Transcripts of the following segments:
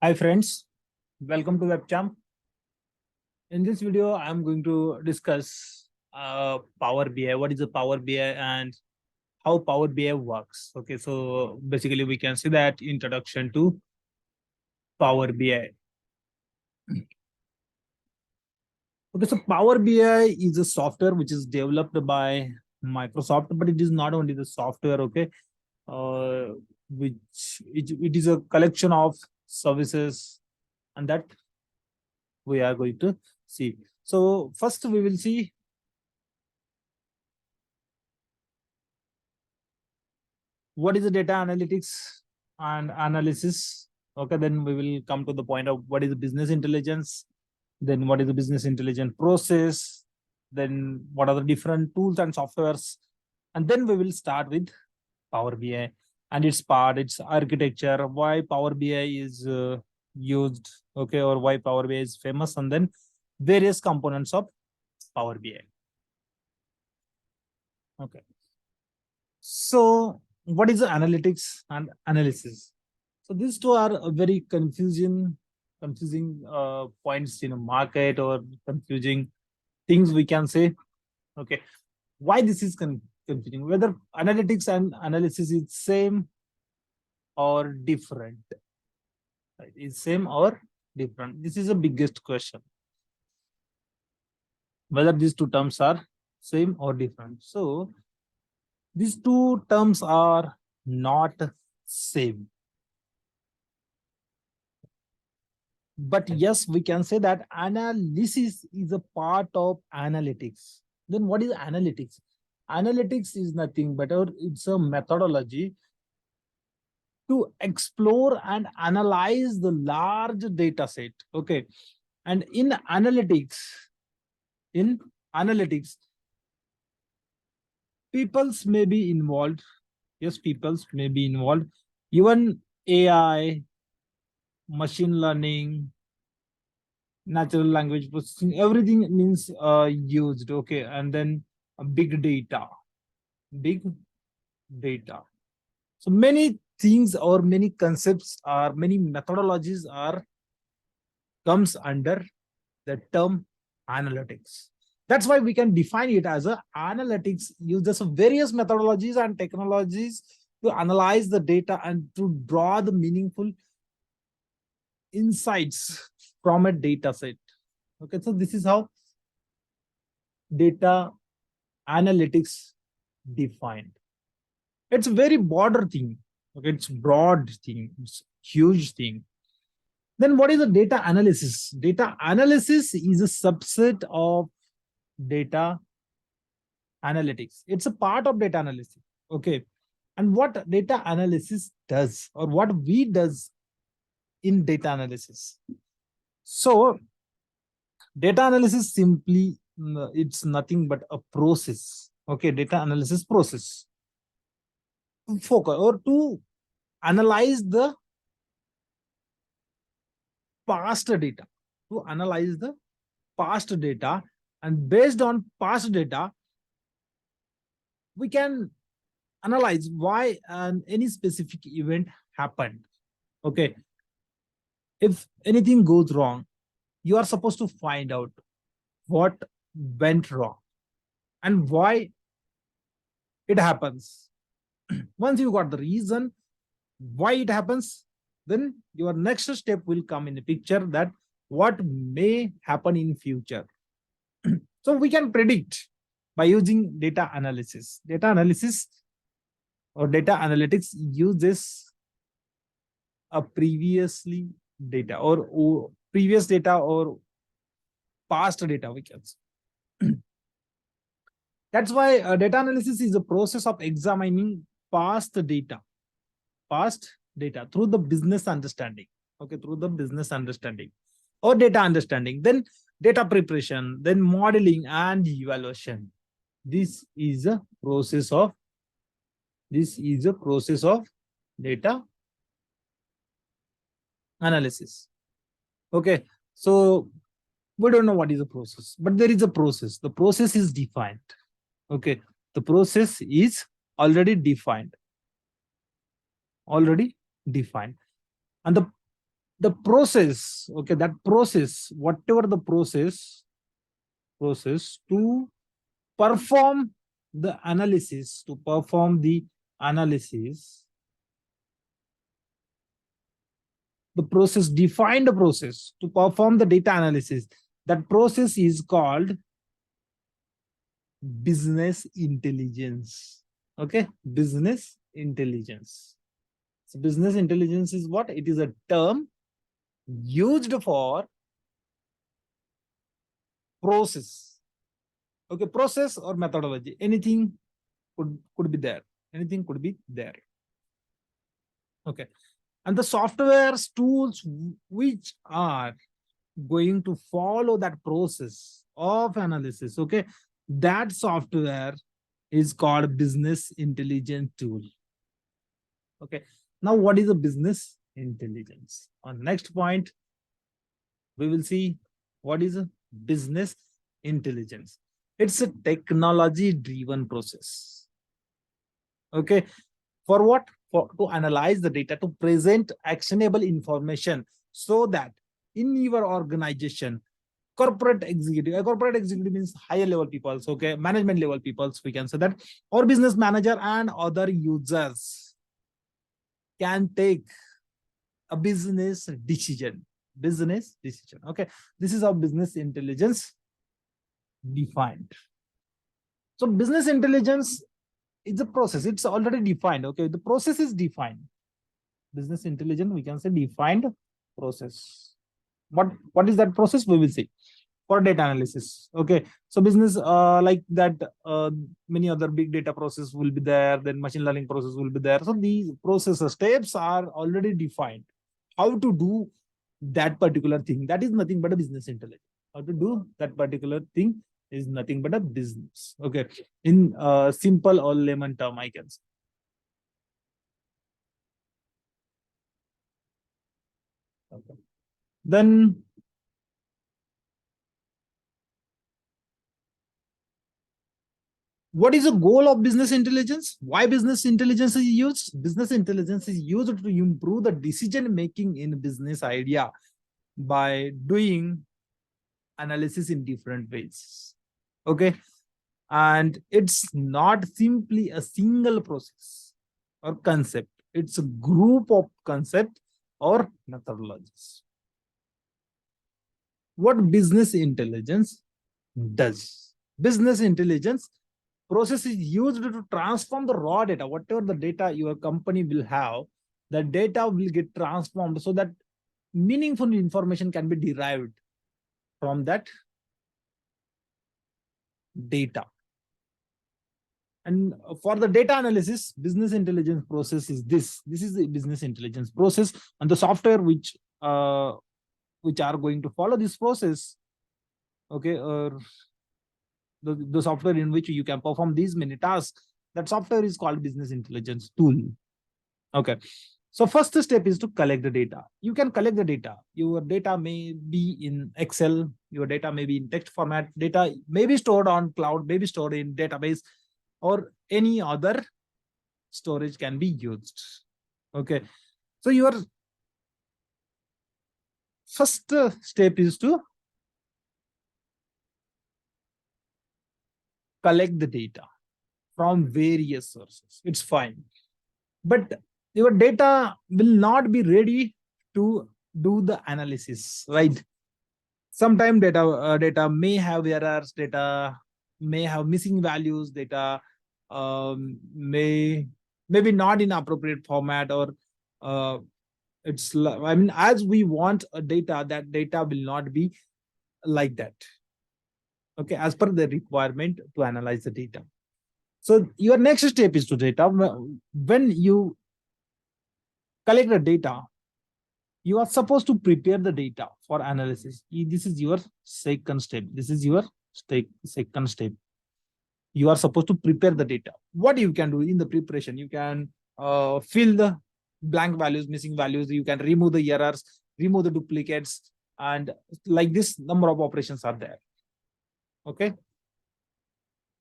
Hi friends, welcome to WebCam. In this video, I'm going to discuss Power BI. What is the Power BI and how Power BI works? Okay, so basically we can see that introduction to Power BI. Okay, so Power BI is a software which is developed by Microsoft, but it is not only the software. Okay, uh, which it is a collection of services, and that we are going to see. So first we will see what is the data analytics and analysis. Okay, then we will come to the point of what is the business intelligence, then what is the business intelligence process, then what are the different tools and softwares, and then we will start with Power BI and its part, its architecture, why Power BI is used, okay, or why Power BI is famous, and then various components of Power BI. Okay, so what is the analytics and analysis? So these two are very confusing points in a market, or confusing things we can say. Okay, why this is confusing? Whether analytics and analysis is same or different? Right? Is same or different? This is the biggest question. Whether these two terms are same or different. So these two terms are not same. But yes, we can say that analysis is a part of analytics. Then what is analytics? Analytics is nothing but it's a methodology to explore and analyze the large data set. Okay, and in analytics peoples may be involved. Yes, peoples may be involved. Even AI, machine learning, natural language processing, everything means used. Okay, and then big data. So many things or many concepts or many methodologies are comes under the term analytics. That's why we can define it as a analytics uses various methodologies and technologies to analyze the data and to draw the meaningful insights from a data set. Okay, so this is how data analytics defined. It's a very broader thing. Okay, it's broad thing, it's huge thing. Then what is the data analysis? Data analysis is a subset of data analytics. It's a part of data analysis. Okay, and what data analysis does, or what we does in data analysis? So data analysis simply, it's nothing but a process. Okay, data analysis process to focus or to analyze the past data, to analyze the past data, and based on past data we can analyze why any specific event happened. Okay, if anything goes wrong, you are supposed to find out what went wrong and why it happens. Once you got the reason why it happens, then your next step will come in the picture, that what may happen in future. So we can predict by using data analysis. Data analysis or data analytics uses a previously data, or previous data, or past data, we can say. That's why data analysis is a process of examining past data, through the business understanding. Okay, through the business understanding or data understanding, then data preparation, then modeling and evaluation. This is a process of data analysis. Okay, so we don't know what is the process, but there is a process. The process is defined. Okay, the process is already defined, and the the process, okay, that process, whatever the process to perform the analysis, the process, define the process to perform the data analysis. That process is called business intelligence. Okay, business intelligence. So business intelligence is what? It is a term used for process. Okay, process or methodology. Anything could be there. Anything could be there. Okay. And the software tools which are going to follow that process of analysis, okay, that software is called business intelligence tool. Okay. Now, what is a business intelligence? On next point, we will see what is a business intelligence. It's a technology driven process. Okay. For what? For to analyze the data, to present actionable information, so that in your organization, corporate executive, a corporate executive means higher level people, okay, management level people, we can say that, or business manager and other users can take a business decision. Okay, this is how business intelligence defined. So business intelligence is a process, it's already defined. Okay, the process is defined. Business intelligence, we can say defined process. What is that process? We will see. For data analysis, okay, so business like that, many other big data process will be there, then machine learning process will be there. So these process steps are already defined. How to do that particular thing, that is nothing but a business intelligence. How to do that particular thing is nothing but a business. Okay, in simple or layman term, I can say. Okay. Then what is the goal of business intelligence? Why business intelligence is used? Business intelligence is used to improve the decision making in business idea by doing analysis in different ways. Okay. And it's not simply a single process or concept, it's a group of concept or methodologies. What business intelligence does? Business intelligence process is used to transform the raw data, whatever the data your company will have, the data will get transformed so that meaningful information can be derived from that data. And for the data analysis, business intelligence process is this. This is the business intelligence process, and the software which are going to follow this process, okay, or the software in which you can perform these many tasks, that software is called business intelligence tool. Okay. So first step is to collect the data. You can collect the data. Your data may be in Excel, your data may be in text format, data may be stored on cloud, may be stored in database, or any other storage can be used. Okay. So your first step is to collect the data from various sources. It's fine. But your data will not be ready to do the analysis, right? Sometimes data may have errors, data may have missing values, data maybe not in appropriate format, or it's, I mean, as we want a data, that data will not be like that. Okay, as per the requirement to analyze the data. So your next step is to data. When you collect the data, you are supposed to prepare the data for analysis. This is your second step. This is your second step. You are supposed to prepare the data. What you can do in the preparation? You can fill the blank values, missing values. You can remove the errors, remove the duplicates, and like this, number of operations are there. Okay.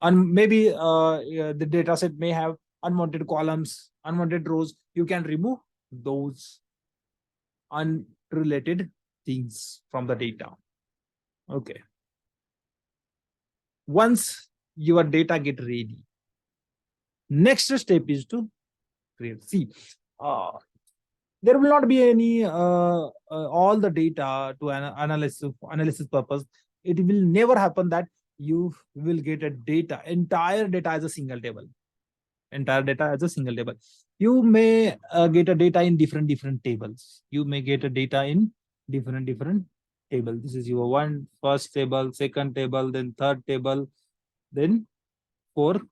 And maybe the data set may have unwanted columns, unwanted rows. You can remove those. And related things from the data. Okay. Once your data get ready, next step is to create. See, uh, there will not be any all the data to analysis purpose. It will never happen that you will get a data entire data as a single table. Entire data as a single table. You may get a data in different tables. You may get a data in different table. This is your first table, second table, then third table, then fourth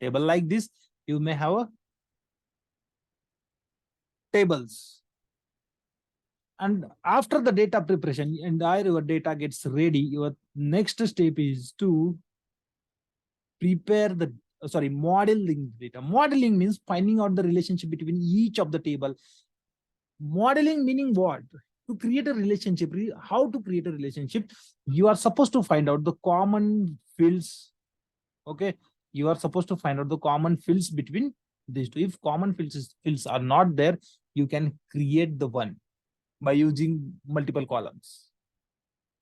table. Like this, you may have a tables. And after the data preparation, entire your data gets ready. Your next step is to prepare the modeling data. Modeling means finding out the relationship between each of the table. Modeling meaning what? To create a relationship. How to create a relationship? You are supposed to find out the common fields. Okay, you are supposed to find out the common fields between these two. If common fields are not there, you can create the one by using multiple columns.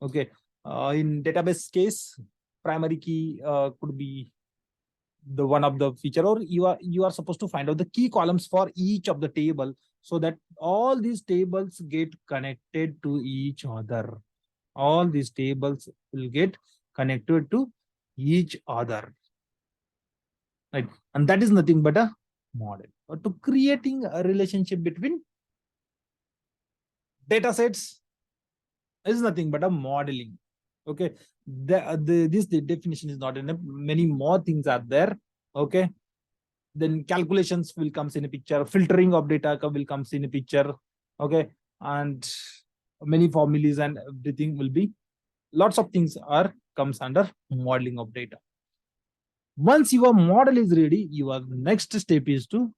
Okay, in database case, primary key could be the one of the feature, or you are supposed to find out the key columns for each of the table, so that all these tables get connected to each other. All these tables will get connected to each other, right? And that is nothing but a model, or to creating a relationship between data sets is nothing but a modeling. Okay, the definition is not enough. Many more things are there. Okay, then calculations will comes in a picture, filtering of data will comes in a picture. Okay, and many formulas and everything will be, lots of things are comes under modeling of data. Once your model is ready, your next step is to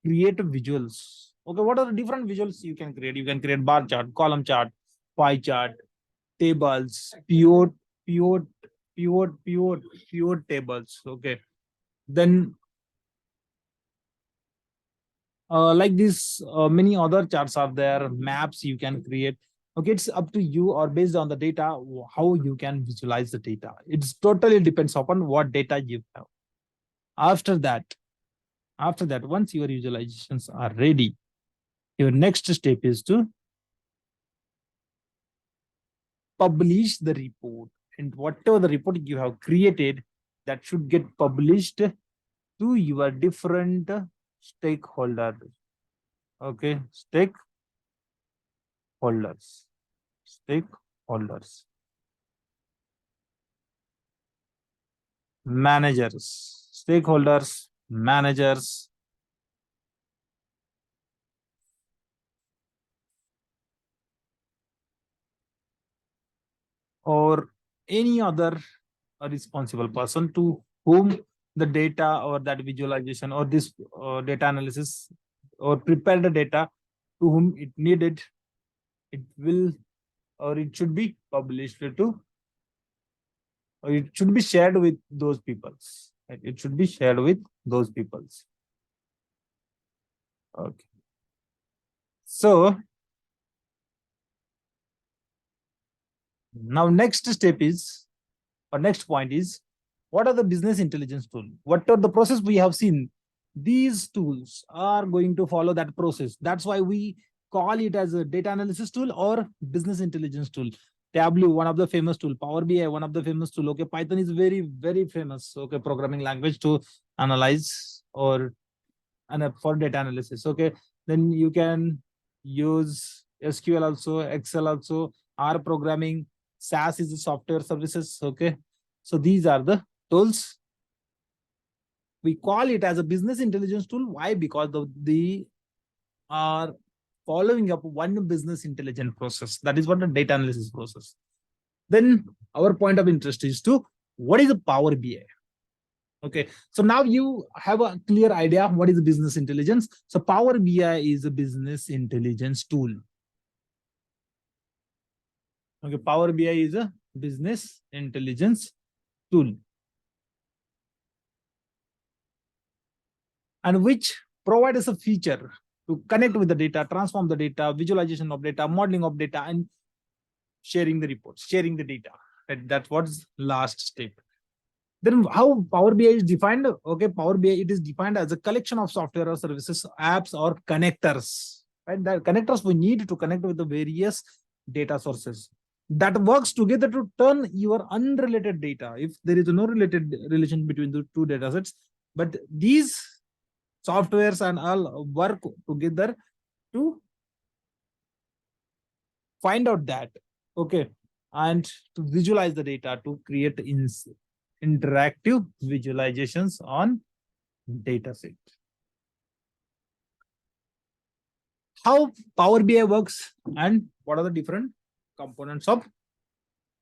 create visuals. Okay, what are the different visuals you can create? You can create bar chart, column chart, pie chart, tables, pivot, pivot tables. Okay, then like this, many other charts are there. Maps you can create. Okay, it's up to you, or based on the data, how you can visualize the data. It's totally depends upon what data you have. After that, once your visualizations are ready, your next step is to publish the report. And whatever the report you have created, that should get published to your different stakeholders. Okay, stakeholders, managers, or any other responsible person to whom the data or that visualization or this data analysis or prepare the data, to whom it needed, it will, or it should be published to, or it should be shared with those peoples. Right? It should be shared with those peoples. Okay. So now next step is, or next point is, what are the business intelligence tools? What are the process we have seen? These tools are going to follow that process. That's why we call it as a data analysis tool or business intelligence tool. Tableau, one of the famous tool. Power BI, one of the famous tool. Okay, Python is very famous. Okay, programming language to analyze or for data analysis. Okay, then you can use SQL also, Excel also, R programming. SaaS is the software services. Okay, so these are the tools. We call it as a business intelligence tool. Why? Because they are following up one business intelligence process. That is what the data analysis process. Then our point of interest is to, what is the Power BI? Okay, so now you have a clear idea what is business intelligence. So Power BI is a business intelligence tool. Okay, Power BI is a business intelligence tool, and which provides a feature. to connect with the data, transform the data, visualization of data, modeling of data, and sharing the reports, sharing the data. That's what's last step. Then how Power BI is defined? Okay, Power BI, it is defined as a collection of software or services, apps or connectors. Right, the connectors we need to connect with the various data sources that works together to turn your unrelated data. If there is no related relation between the two data sets, but these softwares and all work together to find out that, okay, and to visualize the data, to create interactive visualizations on data set. How Power BI works and what are the different components of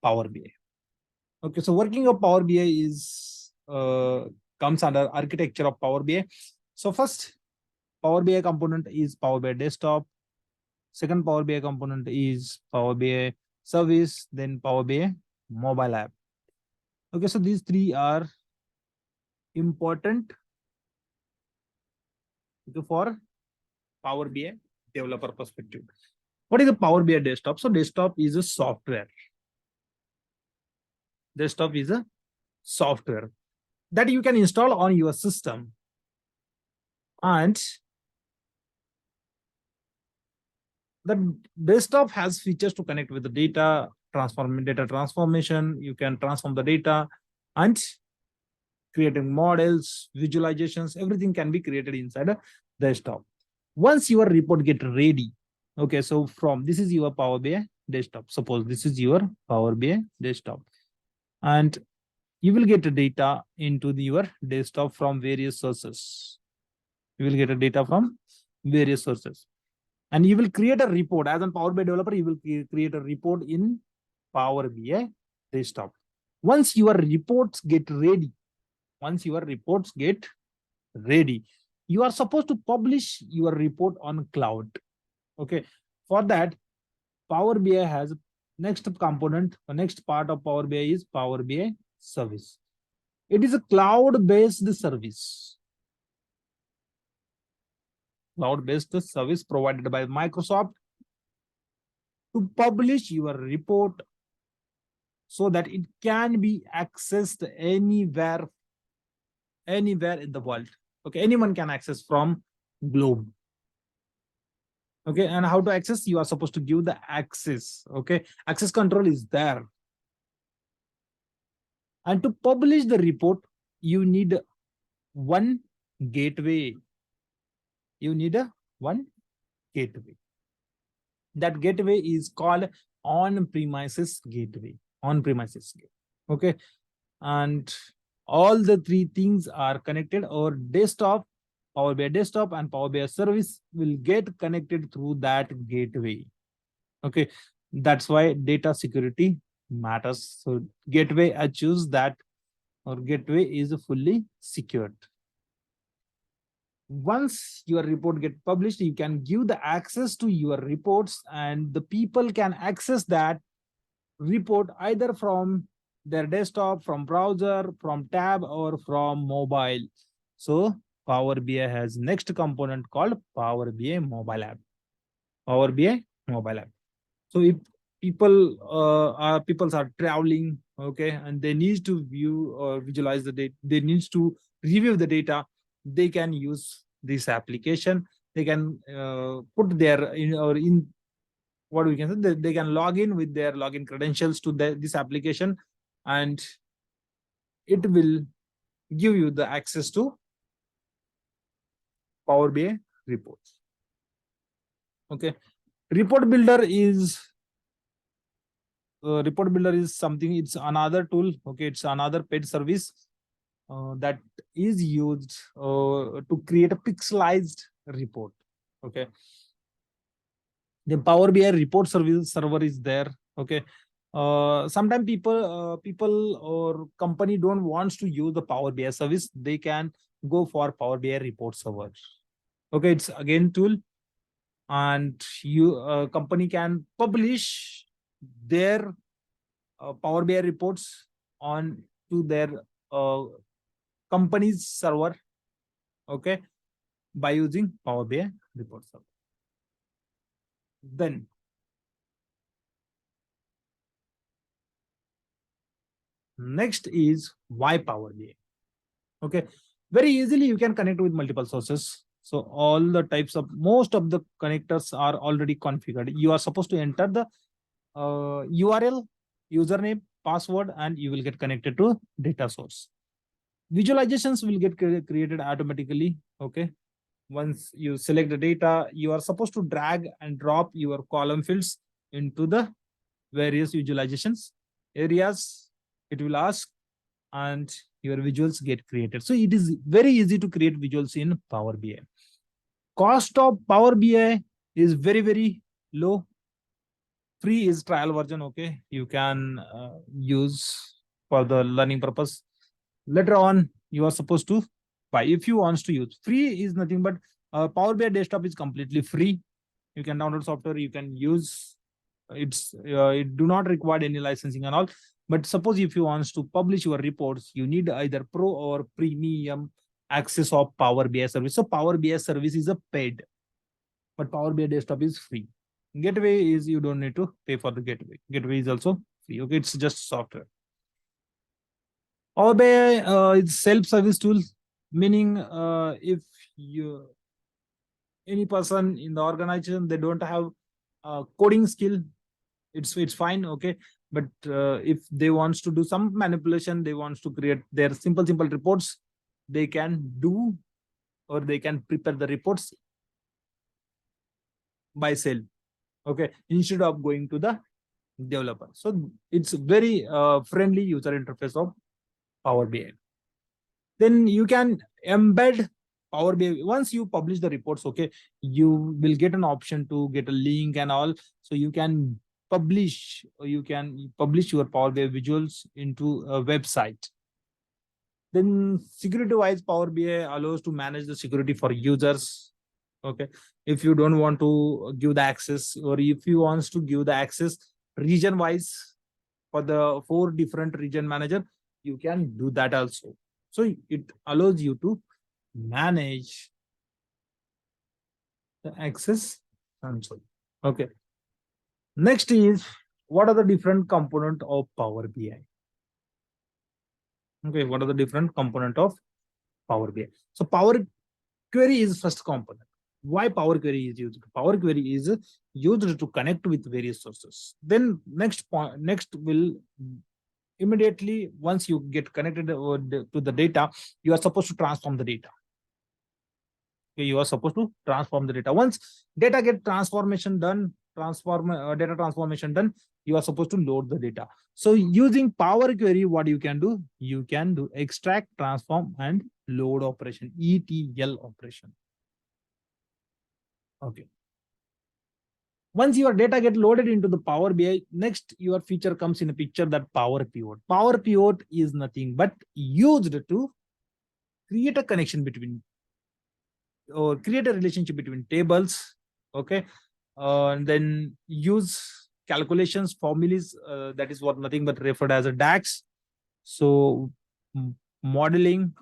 Power BI? Okay, so working of Power BI is comes under architecture of Power BI. So first Power BI component is Power BI desktop. Second Power BI component is Power BI service, then Power BI mobile app. Okay, so these three are important for Power BI developer perspective. What is the Power BI desktop? So desktop is a software. Desktop is a software that you can install on your system. And the desktop has features to connect with the data, data transformation. You can transform the data and creating models, visualizations, everything can be created inside a desktop. Once your report get ready, okay, so from this is your Power BI desktop. Suppose this is your Power BI desktop, and you will get the data into your desktop from various sources. You will get a data from various sources, and you will create a report. As a Power BI developer, you will create a report in Power BI desktop. Once your reports get ready, you are supposed to publish your report on cloud. Okay, for that, Power BI has next component, the next part of Power BI is Power BI service. It is a cloud-based service. Cloud-based service provided by Microsoft to publish your report so that it can be accessed anywhere in the world. Okay, anyone can access from globe. Okay, and how to access? You are supposed to give the access. Okay, access control is there. And to publish the report, you need one gateway. One gateway. That gateway is called on-premises gateway. Okay, and all the three things are connected. Or desktop, Power BI desktop and Power BI service will get connected through that gateway. Okay, that's why data security matters. So gateway assures that our gateway is fully secured. Once your report get published, you can give the access to your reports, and the people can access that report either from their desktop, from browser, from tab, or from mobile. So Power BI has next component called Power BI mobile app. Power BI mobile app. So if people are traveling, okay, and they need to view or visualize the data, they need to review the data, they can use this application. They can put their in what we can say, they can log in with their login credentials to this application, and it will give you the access to Power BI reports. Okay, report builder is something, it's another tool. Okay, it's another paid service that is used to create a pixelized report. Okay, the Power BI report service server is there. Okay, sometimes people or company don't wants to use the Power BI service, they can go for Power BI report server. Okay, it's again tool, and you company can publish their Power BI reports on to their company's server. Okay, by using Power BI report server. Then next is why Power BI. Okay, very easily you can connect with multiple sources. So all the types of most of the connectors are already configured. You are supposed to enter the URL, username, password, and you will get connected to data source. Visualizations will get created automatically. Okay, once you select the data, you are supposed to drag and drop your column fields into the various visualizations areas. It will ask, and your visuals get created. So it is very easy to create visuals in Power BI. Cost of Power BI is very, very low. Free is trial version. Okay, you can use for the learning purpose. Later on, you are supposed to buy if you want to use. Free is nothing but Power BI desktop is completely free. You can download software, you can use. It do not require any licensing and all. But suppose if you want to publish your reports, you need either pro or premium access of Power BI service. So Power BI service is a paid, but Power BI desktop is free. Gateway is you don't need to pay for the gateway. Gateway is also free. Okay, it's just software. Power BI is self-service tool, meaning if you any person in the organization they don't have coding skill, it's fine. Okay, but if they wants to do some manipulation, they wants to create their simple reports, they can do, or they can prepare the reports by self. Okay, instead of going to the developer. So it's very friendly user interface of Power BI. Then you can embed Power BI. Once you publish the reports, okay, you will get an option to get a link and all. So you can publish, or you can publish your Power BI visuals into a website. Then security wise, Power BI allows to manage the security for users. Okay, if you don't want to give the access, or if you want to give the access region wise for the 4 different region manager, you can do that also. So it allows you to manage the access console. Okay. Next is, what are the different component of Power BI? Okay, what are the different component of Power BI? So Power Query is first component. Why Power Query is used? Power Query is used to connect with various sources. Then next point, next will immediately once you get connected to the data, you are supposed to transform the data. Okay, you are supposed to transform the data. Once data get transformation done, data transformation done, you are supposed to load the data. So using Power Query, what you can do? You can do extract, transform, and load operation, ETL operation. Okay. Once your data get loaded into the Power BI, next your feature comes in a picture, that Power Pivot. Power Pivot is nothing but used to create a connection between, or create a relationship between tables. Okay, and then use calculations formulas, that is what nothing but referred as a DAX. So modeling.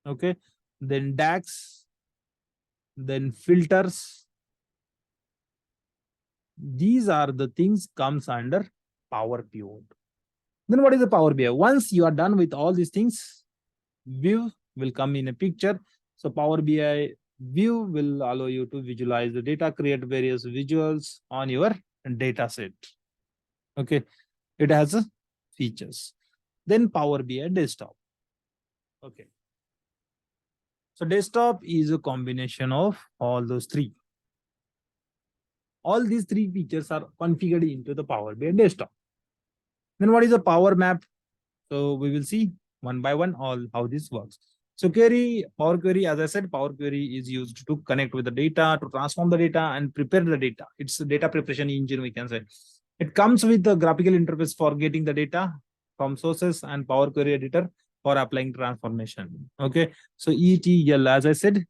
Okay, then DAX, then filters. These are the things comes under Power Pivot. Then what is the Power BI? Once you are done with all these things, view will come in a picture. So Power BI view will allow you to visualize the data, create various visuals on your data set. Okay, it has a features. Then Power BI desktop. Okay, so desktop is a combination of all those three. All these three features are configured into the Power BI desktop. Then what is a Power Map? So we will see one by one all how this works. So Power Query, as I said, Power Query is used to connect with the data, to transform the data and prepare the data. It's a data preparation engine, we can say. It comes with a graphical interface for getting the data from sources, and Power Query editor for applying transformation. Okay, so ETL, as I said,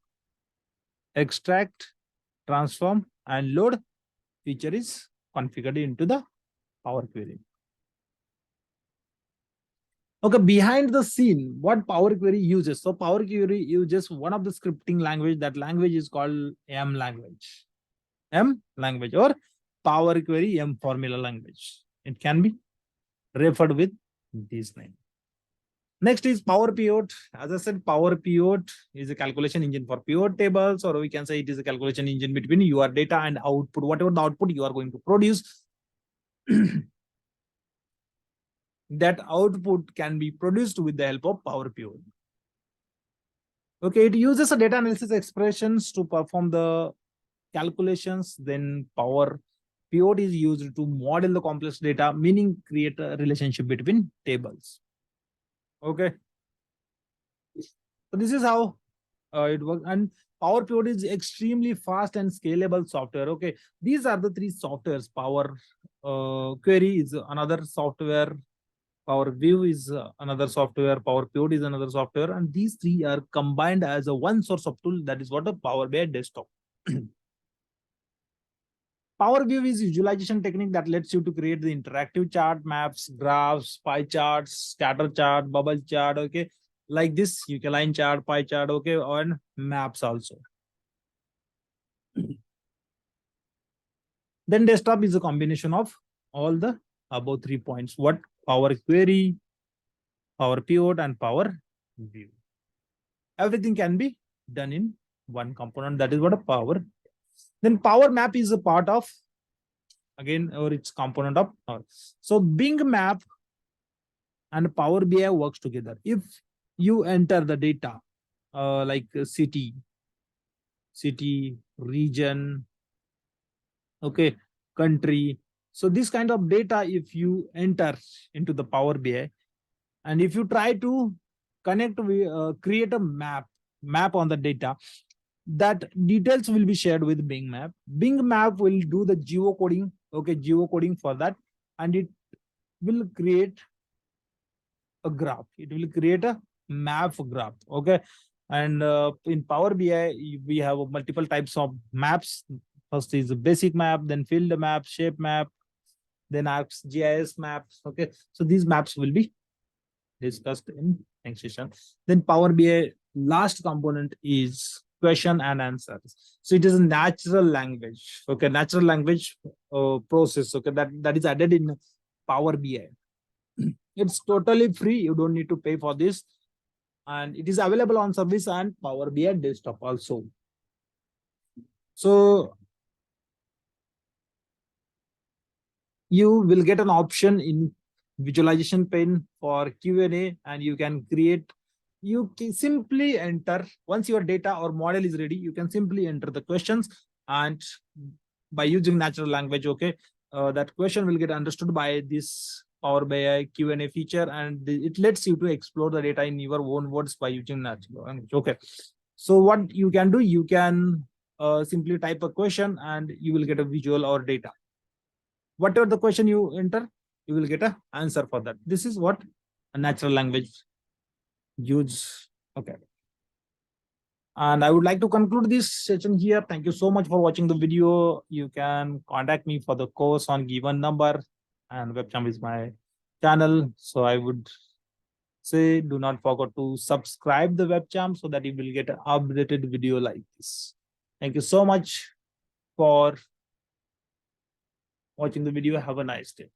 extract, transform, and load feature is configured into the Power Query. Okay, behind the scene, what Power Query uses? So Power Query uses one of the scripting language. That language is called M language. M language or Power Query M formula language. It can be referred with this name. Next is Power Pivot. As I said, Power Pivot is a calculation engine for pivot tables, or we can say it is a calculation engine between your data and output. Whatever the output you are going to produce, that output can be produced with the help of Power Pivot. Okay, it uses a data analysis expressions to perform the calculations. Then Power Pivot is used to model the complex data, meaning create a relationship between tables. Okay. So this is how it works. And Power Pivot is extremely fast and scalable software. Okay. These are the three softwares. Power Query is another software. Power View is another software. Power Pivot is another software. And these three are combined as a one source of tool. That is what a Power BI desktop. Power View is visualization technique that lets you to create the interactive chart, maps, graphs, pie charts, scatter chart, bubble chart. Okay, like this, you can line chart, pie chart. Okay, and maps also. Then desktop is a combination of all the above 3 points. What? Power Query, Power Pivot, and Power View. Everything can be done in one component. That is what a Power. Then Power Map is a part of, again, or it's component of Power. So Bing Map and Power BI works together. If you enter the data like city, region, okay, country. So this kind of data, if you enter into the Power BI, and if you try to connect, create a map on the data, that details will be shared with Bing Map. Bing Map will do the geocoding, okay, geocoding for that, and it will create a graph. It will create a map graph, okay. And in Power BI, we have multiple types of maps. First is a basic map, then field map, shape map, then apps, GIS maps. Okay, so these maps will be discussed in next session. Then Power BI last component is question and answers. So it is a natural language. Okay, natural language process. Okay, that is added in Power BI. It's totally free. You don't need to pay for this, and it is available on service and Power BI desktop also. So you will get an option in visualization pane for Q&A, and you can create, you can simply enter, once your data or model is ready, you can simply enter the questions, and by using natural language, okay, that question will get understood by this Power BI Q&A feature, and it lets you to explore the data in your own words by using natural language. Okay, so what you can do, you can simply type a question and you will get a visual or data. Whatever the question you enter, you will get an answer for that. This is what a natural language use. Okay. And I would like to conclude this session here. Thank you so much for watching the video. You can contact me for the course on given number, and webcam is my channel. So I would say do not forget to subscribe the webcam so that you will get an updated video like this. Thank you so much for watching the video. Have a nice day.